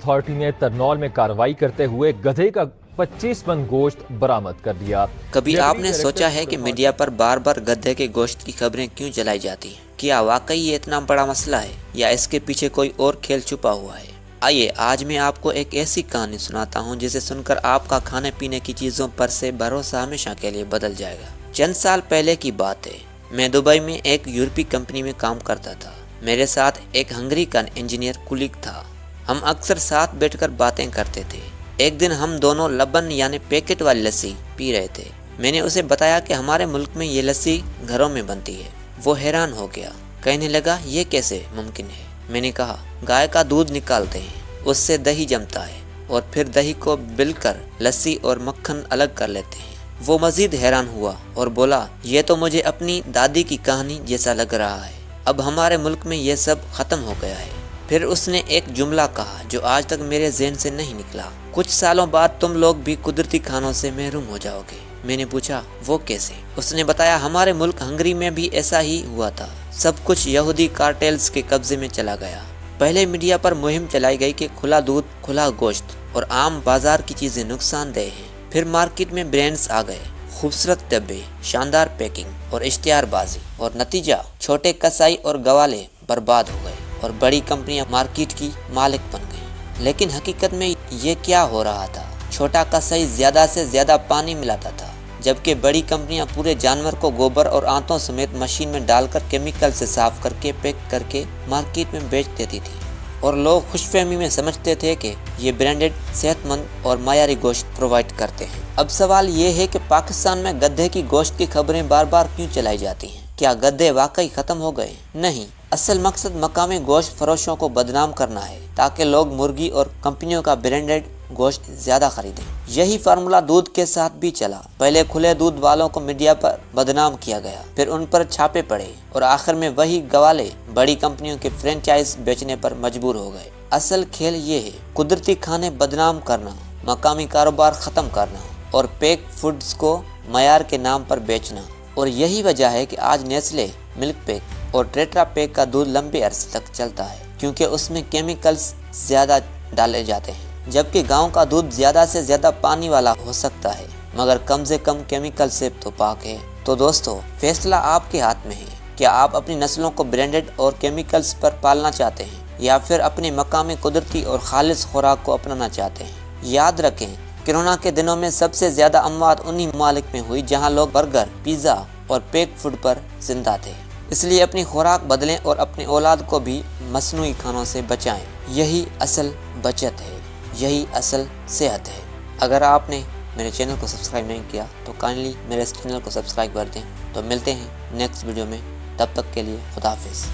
Authority نے ترنول میں کارروائی کرتے ہوئے گدھے کا 25 من گوشت برآمد کر لیا۔ کبھی آپ نے سوچا ہے کہ میڈیا پر بار بار گدھے کے گوشت کی خبریں کیوں چلائی جاتی ہیں؟ کیا واقعی یہ اتنا بڑا مسئلہ ہے یا اس کے پیچھے کوئی اور کھیل چھپا ہوا ہے؟ آئیے آج میں آپ کو ایک ایسی کہانی سناتا ہوں جسے سن کر آپ کا کھانے پینے کی چیزوں پر سے بھروسہ ہمیشہ کے لیے بدل جائے گا۔ چند سال پہلے کی بات ہے، میں دبئی میں ایک یورپی کمپنی میں کام کرتا تھا۔ میرے ساتھ ایک ہنگری کا انجینئر کولیگ تھا۔ ہم اکثر ساتھ بیٹھ کر باتیں کرتے تھے۔ ایک دن ہم دونوں لبن یعنی پیکٹ والی لسی پی رہے تھے۔ میں نے اسے بتایا کہ ہمارے ملک میں یہ لسی گھروں میں بنتی ہے۔ وہ حیران ہو گیا، کہنے لگا یہ کیسے ممکن ہے؟ میں نے کہا گائے کا دودھ نکالتے ہیں، اس سے دہی جمتا ہے اور پھر دہی کو بل کر لسی اور مکھن الگ کر لیتے ہیں۔ وہ مزید حیران ہوا اور بولا یہ تو مجھے اپنی دادی کی کہانی جیسا لگ رہا ہے۔ اب ہمارے ملک میں یہ سب ختم ہو گیا ہے۔ پھر اس نے ایک جملہ کہا جو آج تک میرے ذہن سے نہیں نکلا، کچھ سالوں بعد تم لوگ بھی قدرتی کھانوں سے محروم ہو جاؤ گے۔ میں نے پوچھا وہ کیسے؟ اس نے بتایا ہمارے ملک ہنگری میں بھی ایسا ہی ہوا تھا۔ سب کچھ یہودی کارٹیلز کے قبضے میں چلا گیا۔ پہلے میڈیا پر مہم چلائی گئی کہ کھلا دودھ، کھلا گوشت اور عام بازار کی چیزیں نقصان دہ ہیں۔ پھر مارکیٹ میں برانڈز آ گئے، خوبصورت ڈبے، شاندار پیکنگ اور اشتہار بازی، اور نتیجہ چھوٹے کسائی اور گوالے برباد ہو گئے اور بڑی کمپنیاں مارکیٹ کی مالک بن گئیں۔ لیکن حقیقت میں یہ کیا ہو رہا تھا؟ چھوٹا کسائی زیادہ سے زیادہ پانی ملاتا تھا، جبکہ بڑی کمپنیاں پورے جانور کو گوبر اور آنتوں سمیت مشین میں ڈال کر کیمیکل سے صاف کر کے پیک کر کے مارکیٹ میں بیچ دیتی تھی، اور لوگ خوش فہمی میں سمجھتے تھے کہ یہ برانڈڈ صحت مند اور معیاری گوشت پرووائڈ کرتے ہیں۔ اب سوال یہ ہے کہ پاکستان میں گدھے کی گوشت کی خبریں بار بار کیوں چلائی جاتی ہیں؟ کیا گدھے واقعی ختم ہو گئے؟ نہیں، اصل مقصد مقامی گوشت فروشوں کو بدنام کرنا ہے تاکہ لوگ مرغی اور کمپنیوں کا برانڈڈ گوشت زیادہ خریدیں۔ یہی فارمولہ دودھ کے ساتھ بھی چلا۔ پہلے کھلے دودھ والوں کو میڈیا پر بدنام کیا گیا، پھر ان پر چھاپے پڑے اور آخر میں وہی گوالے بڑی کمپنیوں کے فرنچائز بیچنے پر مجبور ہو گئے۔ اصل کھیل یہ ہے، قدرتی کھانے بدنام کرنا، مقامی کاروبار ختم کرنا اور پیک فوڈز کو معیار کے نام پر بیچنا۔ اور یہی وجہ ہے کہ آج نیسلے، ملک پیک اور ٹیٹرا پیک کا دودھ لمبے عرصے تک چلتا ہے، کیونکہ اس میں کیمیکلز زیادہ ڈالے جاتے ہیں، جبکہ گاؤں کا دودھ زیادہ سے زیادہ پانی والا ہو سکتا ہے مگر کم سے کم کیمیکل سے تو پاک ہے۔ تو دوستو، فیصلہ آپ کے ہاتھ میں ہے۔ کیا آپ اپنی نسلوں کو برانڈڈ اور کیمیکلز پر پالنا چاہتے ہیں یا پھر اپنے مقامی قدرتی اور خالص خوراک کو اپنانا چاہتے ہیں؟ یاد رکھیں، کرونا کے دنوں میں سب سے زیادہ اموات انہی ممالک میں ہوئی جہاں لوگ برگر، پیزا اور پیک فوڈ پر زندہ تھے۔ اس لیے اپنی خوراک بدلیں اور اپنی اولاد کو بھی مصنوعی کھانوں سے بچائیں۔ یہی اصل بچت ہے، یہی اصل صحت ہے۔ اگر آپ نے میرے چینل کو سبسکرائب نہیں کیا تو کائنڈلی میرے اس چینل کو سبسکرائب کر دیں۔ تو ملتے ہیں نیکسٹ ویڈیو میں، تب تک کے لیے خدا حافظ۔